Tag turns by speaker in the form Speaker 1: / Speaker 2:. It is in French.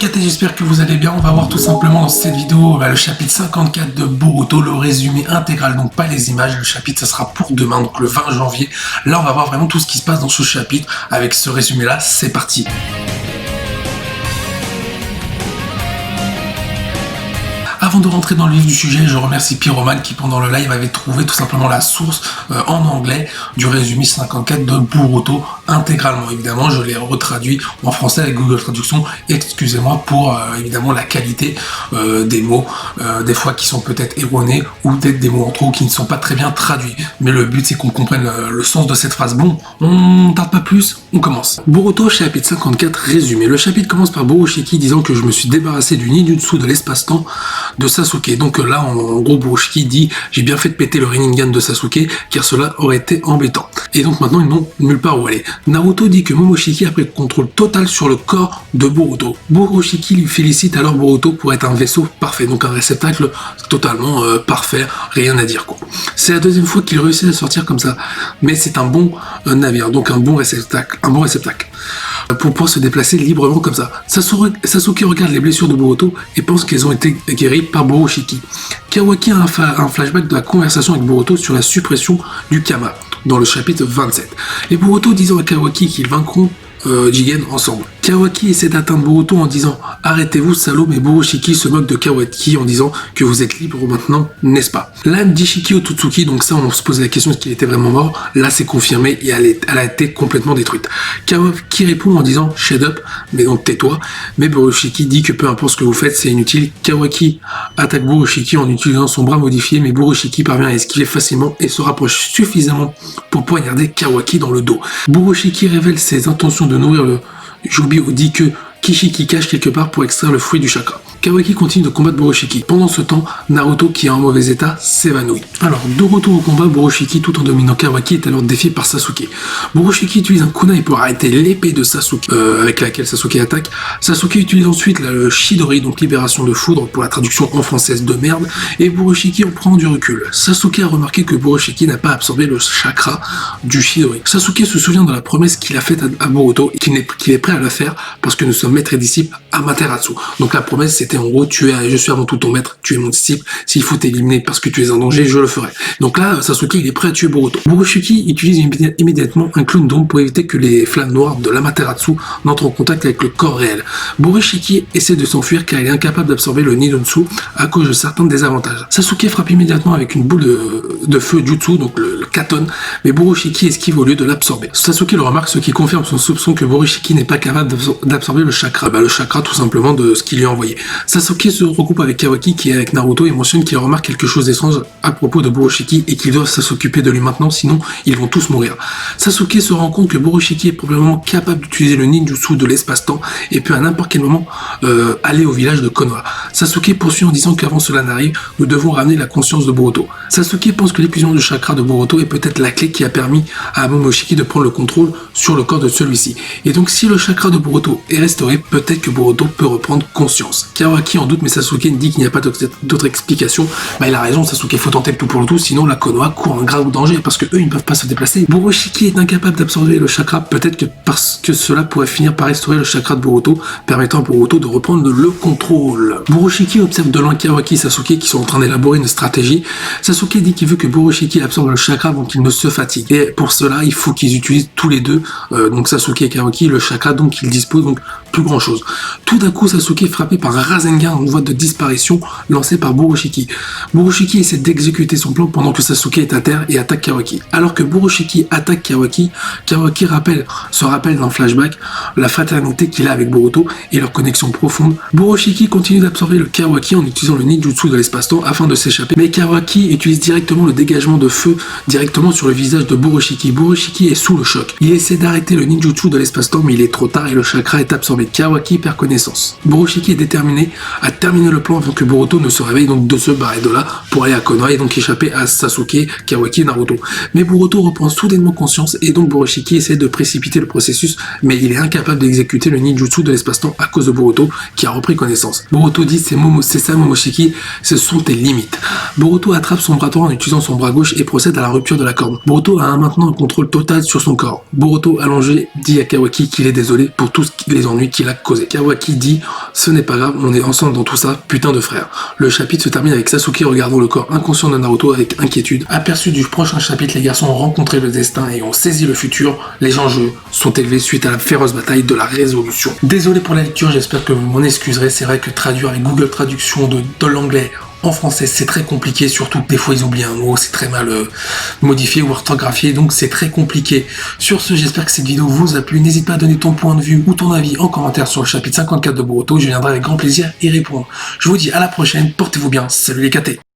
Speaker 1: 4 et j'espère que vous allez bien. On va voir tout simplement dans cette vidéo le chapitre 54 de Boruto, le résumé intégral, donc pas les images. Le chapitre ça sera pour demain, donc le 20 janvier. Là on va voir vraiment tout ce qui se passe dans ce chapitre avec ce résumé là, c'est parti. Avant de rentrer dans le vif du sujet, je remercie Pyroman qui pendant le live avait trouvé tout simplement la source en anglais du résumé 54 de Boruto intégralement. Évidemment, je l'ai retraduit en français avec Google Traduction. Excusez-moi pour évidemment la qualité des mots, des fois qui sont peut-être erronés ou peut-être des mots en trop qui ne sont pas très bien traduits. Mais le but c'est qu'on comprenne le sens de cette phrase. Bon, on ne tarde pas plus, on commence. Boruto chapitre 54 résumé. Le chapitre commence par Boroshiki disant que je me suis débarrassé du ninjutsu de l'espace-temps de Sasuke. Donc là, en gros, Boroshiki dit « J'ai bien fait de péter le Rinnegan de Sasuke, car cela aurait été embêtant. » Et donc maintenant, ils n'ont nulle part où aller. Naruto dit que Momoshiki a pris le contrôle total sur le corps de Boruto. Boroshiki lui félicite alors Boruto pour être un vaisseau parfait, donc un réceptacle totalement parfait, rien à dire quoi. C'est la deuxième fois qu'il réussit à sortir comme ça, mais c'est un bon navire, donc un bon réceptacle. Pour pouvoir se déplacer librement comme ça. Sasuke regarde les blessures de Boruto et pense qu'elles ont été guéries par Boroshiki. Kawaki a un flashback de la conversation avec Boruto sur la suppression du Kama, dans le chapitre 27. Et Boruto disant à Kawaki qu'ils vaincront Jigen ensemble. Kawaki essaie d'atteindre Boruto en disant « Arrêtez-vous salaud », mais Boroshiki se moque de Kawaki en disant que vous êtes libre maintenant, n'est-ce pas? L'âme d'Ishiki Otsutsuki, donc ça on se posait la question est-ce qu'il était vraiment mort, là c'est confirmé et elle a été complètement détruite. Kawaki répond en disant « Shut up », mais donc tais-toi, mais Boroshiki dit que peu importe ce que vous faites, c'est inutile. Kawaki attaque Boroshiki en utilisant son bras modifié, mais Boroshiki parvient à esquiver facilement et se rapproche suffisamment pour poignarder Kawaki dans le dos. Boroshiki révèle ses intentions de nourrir le Jubio dit que Kishiki cache quelque part pour extraire le fruit du chakra. Kawaki continue de combattre Boroshiki. Pendant ce temps, Naruto, qui est en mauvais état, s'évanouit. Alors, de retour au combat, Boroshiki, tout en dominant Kawaki, est alors défié par Sasuke. Boroshiki utilise un kunai pour arrêter l'épée de Sasuke, avec laquelle Sasuke attaque. Sasuke utilise ensuite le Chidori, donc libération de foudre, pour la traduction en française de merde, et Boroshiki en prend du recul. Sasuke a remarqué que Boroshiki n'a pas absorbé le chakra du Chidori. Sasuke se souvient de la promesse qu'il a faite à Boruto, et qu'il est prêt à la faire, parce que nous sommes maîtres et disciples Amaterasu. Donc la promesse c'était en gros je suis avant tout ton maître, tu es mon disciple, s'il faut t'éliminer parce que tu es en danger, je le ferai. Donc là Sasuke il est prêt à tuer Boruto. Boroshiki utilise immédiatement un clone d'ombre pour éviter que les flammes noires de l'Amaterasu n'entrent en contact avec le corps réel. Boroshiki essaie de s'enfuir car il est incapable d'absorber le ninjutsu à cause de certains désavantages. Sasuke frappe immédiatement avec une boule de feu jutsu, donc le katon, mais Boroshiki esquive au lieu de l'absorber. Sasuke le remarque, ce qui confirme son soupçon que Boroshiki n'est pas capable d'absorber le chakra. Le chakra tout simplement de ce qu'il lui a envoyé. Sasuke se regroupe avec Kawaki qui est avec Naruto et mentionne qu'il remarque quelque chose d'étrange à propos de Boroshiki et qu'ils doivent s'occuper de lui maintenant, sinon ils vont tous mourir. Sasuke se rend compte que Boroshiki est probablement capable d'utiliser le ninjutsu de l'espace-temps et peut à n'importe quel moment aller au village de Konoha. Sasuke poursuit en disant qu'avant cela n'arrive, nous devons ramener la conscience de Boruto. Sasuke pense que l'épuisement du chakra de Boruto est peut-être la clé qui a permis à Momoshiki de prendre le contrôle sur le corps de celui-ci. Et donc si le chakra de Boruto est restauré, peut-être que Boruto peut reprendre conscience. Kawaki en doute, mais Sasuke dit qu'il n'y a pas d'autre explication. Il a raison, Sasuke faut tenter le tout pour le tout, sinon la Konoha court un grave danger parce que eux ils ne peuvent pas se déplacer. Boroshiki est incapable d'absorber le chakra, peut-être que parce que cela pourrait finir par restaurer le chakra de Boruto, permettant à Boruto de reprendre le contrôle. Boroshiki observe de loin Kawaki et Sasuke qui sont en train d'élaborer une stratégie. Sasuke dit qu'il veut que Boroshiki absorbe le chakra avant qu'il ne se fatigue. Et pour cela, il faut qu'ils utilisent tous les deux, donc Sasuke et Kawaki, le chakra dont ils disposent, donc plus grand chose. Tout d'un coup, Sasuke est frappé par un Rasengan en voie de disparition lancé par Boroshiki. Boroshiki essaie d'exécuter son plan pendant que Sasuke est à terre et attaque Kawaki. Alors que Boroshiki attaque Kawaki, Kawaki se rappelle d'un flashback la fraternité qu'il a avec Boruto et leur connexion profonde. Boroshiki continue d'absorber le Kawaki en utilisant le ninjutsu de l'espace-temps afin de s'échapper, mais Kawaki utilise directement le dégagement de feu directement sur le visage de Boroshiki. Boroshiki est sous le choc. Il essaie d'arrêter le ninjutsu de l'espace-temps, mais il est trop tard et le chakra est absorbé. Kawaki perd connaissance. Boroshiki est déterminé Tsunade a terminé le plan avant que Boruto ne se réveille donc de se barrer de là pour aller à Konoha et donc échapper à Sasuke, Kawaki et Naruto. Mais Boruto reprend soudainement conscience et donc Boroshiki essaie de précipiter le processus, mais il est incapable d'exécuter le ninjutsu de l'espace-temps à cause de Boruto qui a repris connaissance. Boruto dit c'est ça Momoshiki, ce sont tes limites. Boruto attrape son bras droit en utilisant son bras gauche et procède à la rupture de la corde. Boruto a maintenant un contrôle total sur son corps. Boruto allongé dit à Kawaki qu'il est désolé pour tous les ennuis qu'il a causés. Kawaki dit ce n'est pas grave, on est ensemble dans tout ça, putain de frère. Le chapitre se termine avec Sasuke regardant le corps inconscient de Naruto avec inquiétude. Aperçu du prochain chapitre, les garçons ont rencontré le destin et ont saisi le futur. Les enjeux sont élevés suite à la féroce bataille de la résolution. Désolé pour la lecture, j'espère que vous m'en excuserez. C'est vrai que traduire avec Google Traduction de l'anglais en français, c'est très compliqué, surtout que des fois ils oublient un mot, c'est très mal modifié ou orthographié, donc c'est très compliqué. Sur ce, j'espère que cette vidéo vous a plu. N'hésite pas à donner ton point de vue ou ton avis en commentaire sur le chapitre 54 de Boruto, je viendrai avec grand plaisir y répondre. Je vous dis à la prochaine, portez-vous bien, salut les KT.